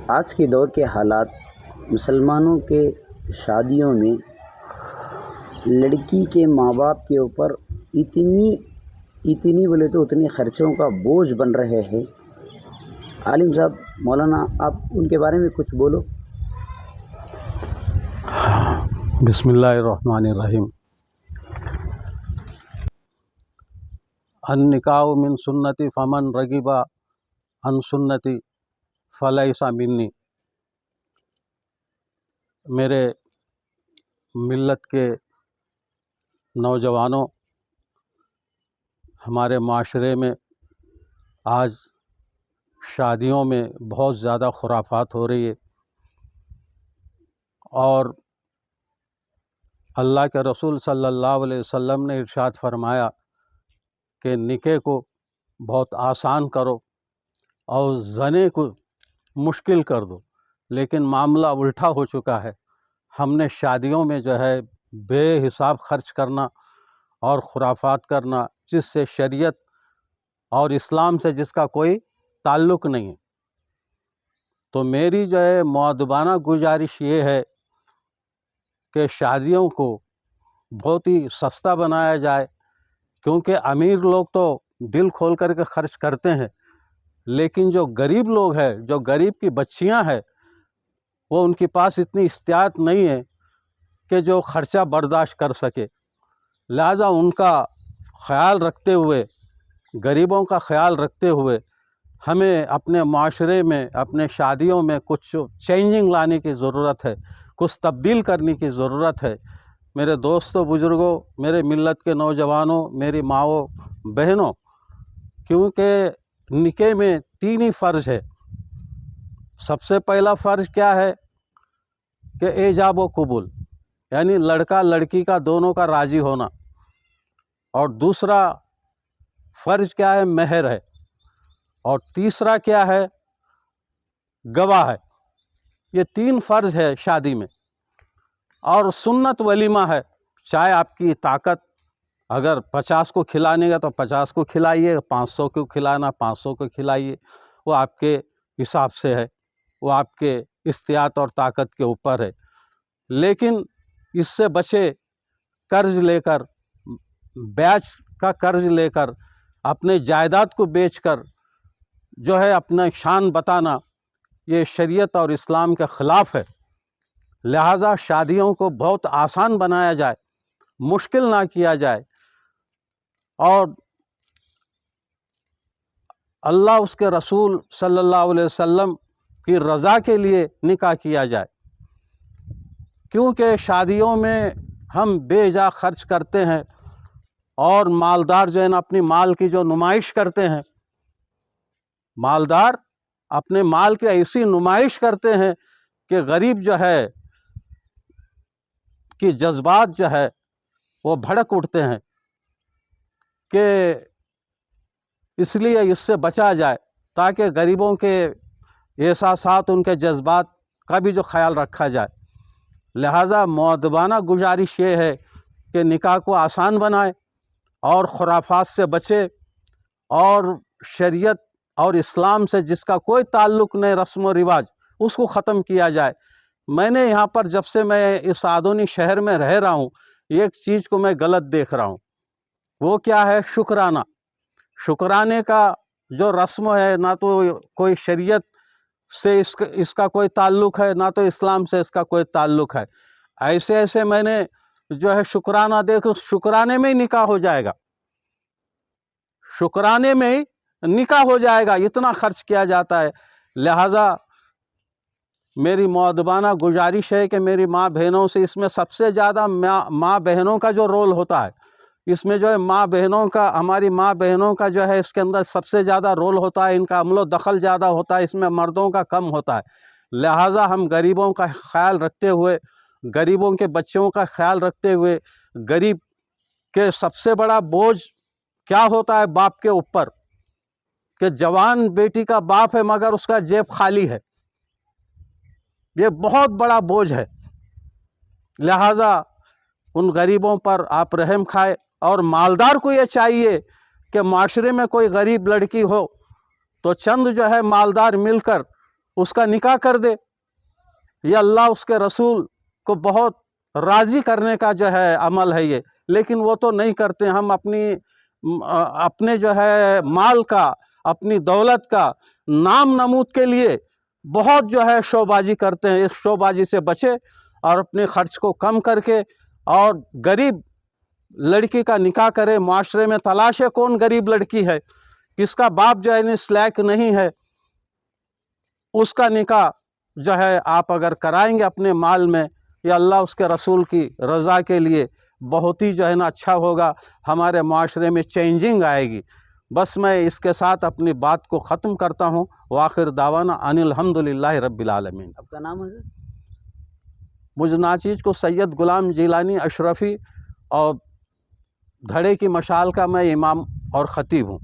آج کے دور کے حالات مسلمانوں کے شادیوں میں لڑکی کے ماں باپ کے اوپر اتنی بولے تو اتنی خرچوں کا بوجھ بن رہے ہیں۔ عالم صاحب، مولانا، آپ ان کے بارے میں کچھ بولو۔ بسم اللہ الرحمن الرحیم۔ النکاح من سنتی فمن رغب عن سنتی فلیس منی۔ میرے ملت کے نوجوانوں، ہمارے معاشرے میں آج شادیوں میں بہت زیادہ خرافات ہو رہی ہے، اور اللہ کے رسول صلی اللہ علیہ وسلم نے ارشاد فرمایا کہ نکاح کو بہت آسان کرو اور زنے کو مشکل کر دو، لیکن معاملہ الٹا ہو چکا ہے۔ ہم نے شادیوں میں جو ہے بے حساب خرچ کرنا اور خرافات کرنا، جس سے شریعت اور اسلام سے جس کا کوئی تعلق نہیں ہے۔ تو میری جو ہے مؤدبانہ گزارش یہ ہے کہ شادیوں کو بہت ہی سستا بنایا جائے، کیونکہ امیر لوگ تو دل کھول کر کے خرچ کرتے ہیں، لیکن جو غریب لوگ ہیں، جو غریب کی بچیاں ہیں، وہ ان کے پاس اتنی استطاعت نہیں ہے کہ جو خرچہ برداشت کر سکے۔ لہذا ان کا خیال رکھتے ہوئے، غریبوں کا خیال رکھتے ہوئے، ہمیں اپنے معاشرے میں، اپنے شادیوں میں کچھ چینجنگ لانے کی ضرورت ہے، کچھ تبدیل کرنے کی ضرورت ہے۔ میرے دوستوں، بزرگوں، میرے ملت کے نوجوانوں، میری ماؤں، بہنوں، کیونکہ نکاح میں 3 ہی فرض ہے۔ سب سے پہلا فرض کیا ہے کہ ایجاب و قبول، یعنی لڑکا لڑکی کا دونوں کا راضی ہونا، اور دوسرا فرض کیا ہے؟ مہر ہے، اور تیسرا کیا ہے؟ گواہ ہے۔ یہ 3 فرض ہے شادی میں، اور سنت ولیمہ ہے۔ چاہے آپ کی طاقت اگر 50 کو کھلانے گا تو 50 کو کھلائیے، 500 کو کھلانا 500 کو کھلائیے، وہ آپ کے حساب سے ہے، وہ آپ کے استطاعت اور طاقت کے اوپر ہے۔ لیکن اس سے بچے، قرض لے کر، بیاج کا قرض لے کر، اپنے جائیداد کو بیچ کر جو ہے اپنا شان بتانا، یہ شریعت اور اسلام کے خلاف ہے۔ لہٰذا شادیوں کو بہت آسان بنایا جائے، مشکل نہ کیا جائے، اور اللہ اس کے رسول صلی اللہ علیہ وسلم کی رضا کے لیے نکاح کیا جائے۔ کیونکہ شادیوں میں ہم بے جا خرچ کرتے ہیں، اور مالدار جو ہے نا اپنی مال کی جو نمائش کرتے ہیں، مالدار اپنے مال کی ایسی نمائش کرتے ہیں کہ غریب جو ہے کہ جذبات جو ہے وہ بھڑک اٹھتے ہیں، کہ اس لیے اس سے بچا جائے، تاکہ غریبوں کے احساسات، ان کے جذبات کا بھی جو خیال رکھا جائے۔ لہٰذا مؤدبانہ گزارش یہ ہے کہ نکاح کو آسان بنائے، اور خرافات سے بچے، اور شریعت اور اسلام سے جس کا کوئی تعلق نہیں، رسم و رواج، اس کو ختم کیا جائے۔ میں نے یہاں پر جب سے میں اس آدونی شہر میں رہ رہا ہوں، ایک چیز کو میں غلط دیکھ رہا ہوں۔ وہ کیا ہے؟ شکرانہ۔ شکرانے کا جو رسم ہے، نہ تو کوئی شریعت سے اس کا کوئی تعلق ہے، نہ تو اسلام سے اس کا کوئی تعلق ہے۔ ایسے میں نے جو ہے شکرانہ دیکھو، شکرانے میں ہی نکاح ہو جائے گا، شکرانے میں ہی نکاح ہو جائے گا، اتنا خرچ کیا جاتا ہے۔ لہٰذا میری مؤدبانہ گزارش ہے کہ میری ماں بہنوں سے، اس میں سب سے زیادہ ماں بہنوں کا جو رول ہوتا ہے، اس میں جو ہے ماں بہنوں کا، ہماری ماں بہنوں کا جو ہے اس کے اندر سب سے زیادہ رول ہوتا ہے، ان کا عمل و دخل زیادہ ہوتا ہے، اس میں مردوں کا کم ہوتا ہے۔ لہٰذا ہم غریبوں کا خیال رکھتے ہوئے، غریبوں کے بچوں کا خیال رکھتے ہوئے، غریب کے سب سے بڑا بوجھ کیا ہوتا ہے باپ کے اوپر، کہ جوان بیٹی کا باپ ہے مگر اس کا جیب خالی ہے، یہ بہت بڑا بوجھ ہے۔ لہٰذا ان غریبوں پر آپ رحم کھائے، اور مالدار کو یہ چاہیے کہ معاشرے میں کوئی غریب لڑکی ہو تو چند جو ہے مالدار مل کر اس کا نکاح کر دے. یہ اللہ اس کے رسول کو بہت راضی کرنے کا جو ہے عمل ہے یہ، لیکن وہ تو نہیں کرتے. ہم اپنے جو ہے مال کا، اپنی دولت کا نام نمود کے لیے بہت جو ہے شو بازی کرتے ہیں. اس شو بازی سے بچے اور اپنے خرچ کو کم کر کے اور غریب لڑکی کا نکاح کرے. معاشرے میں تلاشے کون غریب لڑکی ہے، کس کا باپ جو ہے اس لائق نہیں ہے، اس کا نکاح جو ہے آپ اگر کرائیں گے اپنے مال میں، یا اللہ اس کے رسول کی رضا کے لیے بہت ہی جو ہے نا اچھا ہوگا. ہمارے معاشرے میں چینجنگ آئے گی. بس میں اس کے ساتھ اپنی بات کو ختم کرتا ہوں. وآخر دعوانا ان الحمدللہ رب العالمین. آپ کا نام ہے؟ مجھ ناچیز کو سید غلام جیلانی اشرفی اور دھڑے کی مشال کا میں امام اور خطیب ہوں.